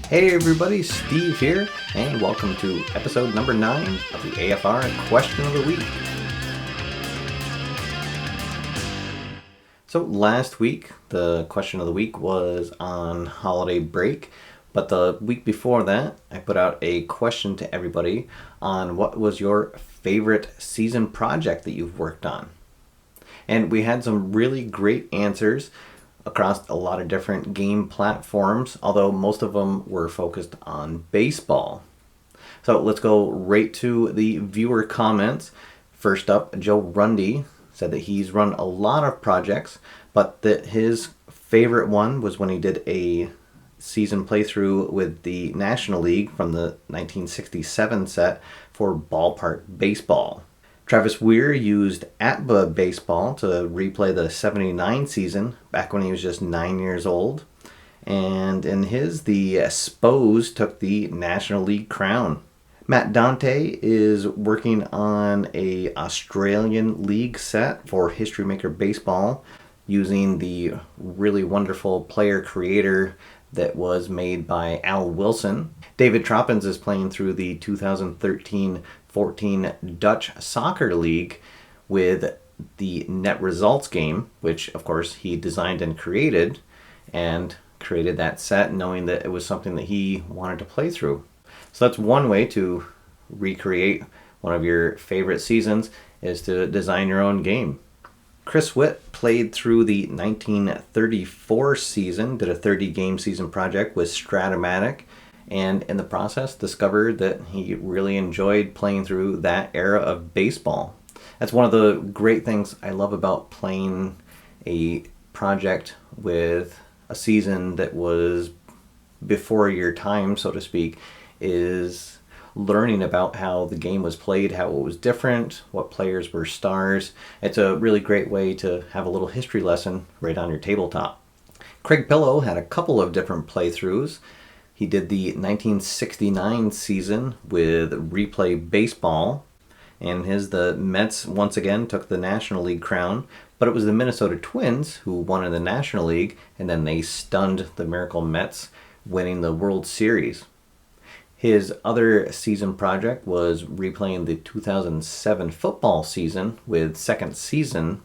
Hey everybody, Steve here, and welcome to episode number 9 of the AFR Question of the Week. So last week, the question of the week was on holiday break, but the week before that, I put out a question to everybody on what was your favorite season project that you've worked on. And we had some really great answers across a lot of different game platforms, although most of them were focused on baseball. So let's go right to the viewer comments. First up, Joe Rundy said that he's run a lot of projects, but that his favorite one was when he did a season playthrough with the National League from the 1967 set for Ballpark Baseball. Travis Weir used ATBA Baseball to replay the 79 season back when he was just 9 years old. And in his, the Spos took the National League crown. Matt Dante is working on a Australian League set for History Maker Baseball using the really wonderful player creator that was made by Al Wilson. David Troppins is playing through the 2013-14 Dutch Soccer League with the net results game, which of course he designed and created that set knowing that it was something that he wanted to play through. So that's one way to recreate one of your favorite seasons, is to design your own game. Chris Witt played through the 1934 season, did a 30-game season project with Stratomatic, and in the process discovered that he really enjoyed playing through that era of baseball. That's one of the great things I love about playing a project with a season that was before your time, so to speak, is learning about how the game was played, how it was different, what players were stars. It's a really great way to have a little history lesson right on your tabletop. Craig Pillow had a couple of different playthroughs. He did the 1969 season with Replay Baseball, and the Mets once again took the National League crown, but it was the Minnesota Twins who won in the National League, and then they stunned the Miracle Mets, winning the World Series. His other season project was replaying the 2007 football season with Second Season,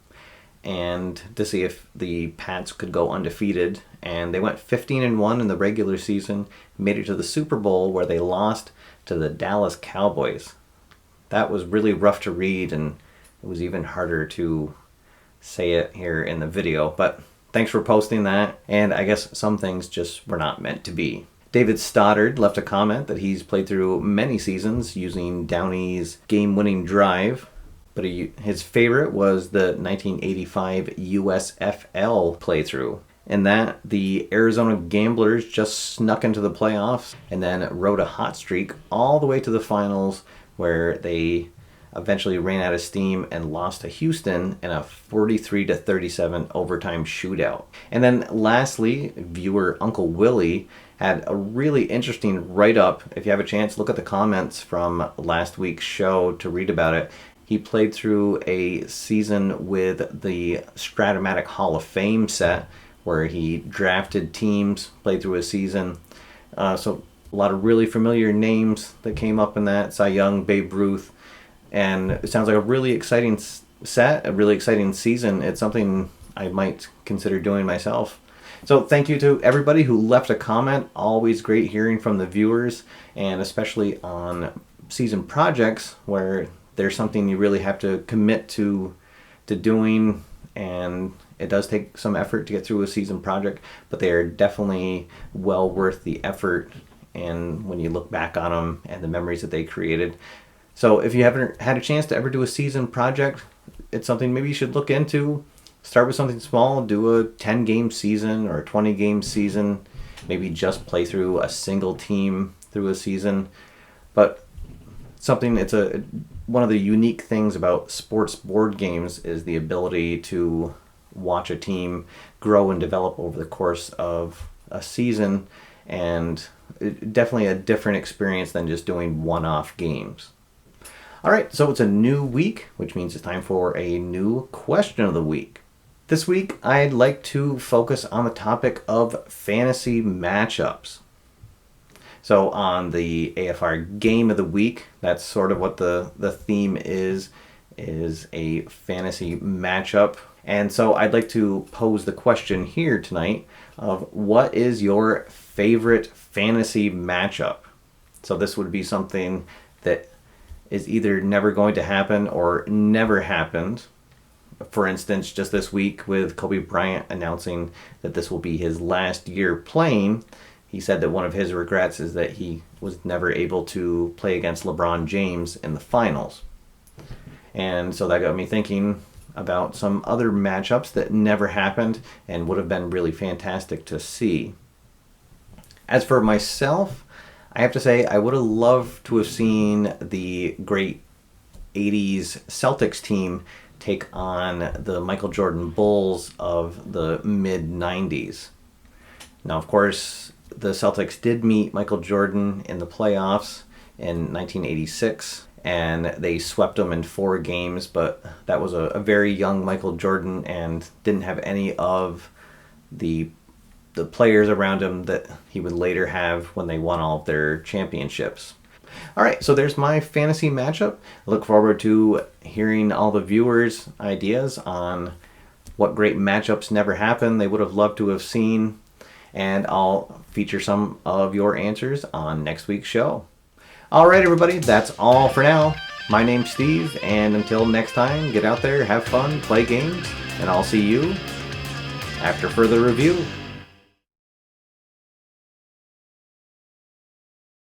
and to see if the Pats could go undefeated. And they went 15-1 in the regular season, made it to the Super Bowl where they lost to the Dallas Cowboys. That was really rough to read, and it was even harder to say it here in the video. But thanks for posting that, and I guess some things just were not meant to be. David Stoddard left a comment that he's played through many seasons using Downey's game-winning drive, but his favorite was the 1985 USFL playthrough. In that, the Arizona Gamblers just snuck into the playoffs and then rode a hot streak all the way to the finals, where they eventually ran out of steam and lost to Houston in a 43-37 overtime shootout. And then lastly, viewer Uncle Willie had a really interesting write-up. If you have a chance, look at the comments from last week's show to read about it. He played through a season with the Stratomatic Hall of Fame set, where he drafted teams, played through a season. So a lot of really familiar names that came up in that. Cy Young, Babe Ruth. And it sounds like a really exciting set, a really exciting season. It's something I might consider doing myself. So thank you to everybody who left a comment. Always great hearing from the viewers, and especially on season projects where there's something you really have to commit to doing, and it does take some effort to get through a season project, but they are definitely well worth the effort, and when you look back on them and the memories that they created. So if you haven't had a chance to ever do a season project, it's something maybe you should look into. Start with something small, do a 10-game season or a 20-game season, maybe just play through a single team through a season. But one of the unique things about sports board games is the ability to watch a team grow and develop over the course of a season, and definitely a different experience than just doing one-off games. All right, so it's a new week, which means it's time for a new question of the week. This week, I'd like to focus on the topic of fantasy matchups. So on the AFR Game of the Week, that's sort of what the theme is a fantasy matchup. And so I'd like to pose the question here tonight of what is your favorite fantasy matchup? So this would be something that is either never going to happen or never happened. For instance, just this week with Kobe Bryant announcing that this will be his last year playing, he said that one of his regrets is that he was never able to play against LeBron James in the finals. And so that got me thinking about some other matchups that never happened and would have been really fantastic to see. As for myself, I have to say I would have loved to have seen the great 80s Celtics team take on the Michael Jordan Bulls of the mid-90s. Now, of course, the Celtics did meet Michael Jordan in the playoffs in 1986, and they swept him in 4 games, but that was a very young Michael Jordan and didn't have any of the players around him that he would later have when they won all of their championships. All right, so there's my fantasy matchup. I look forward to hearing all the viewers' ideas on what great matchups never happened they would have loved to have seen, and I'll feature some of your answers on next week's show. All right, everybody, that's all for now. My name's Steve, and until next time, get out there, have fun, play games, and I'll see you after further review.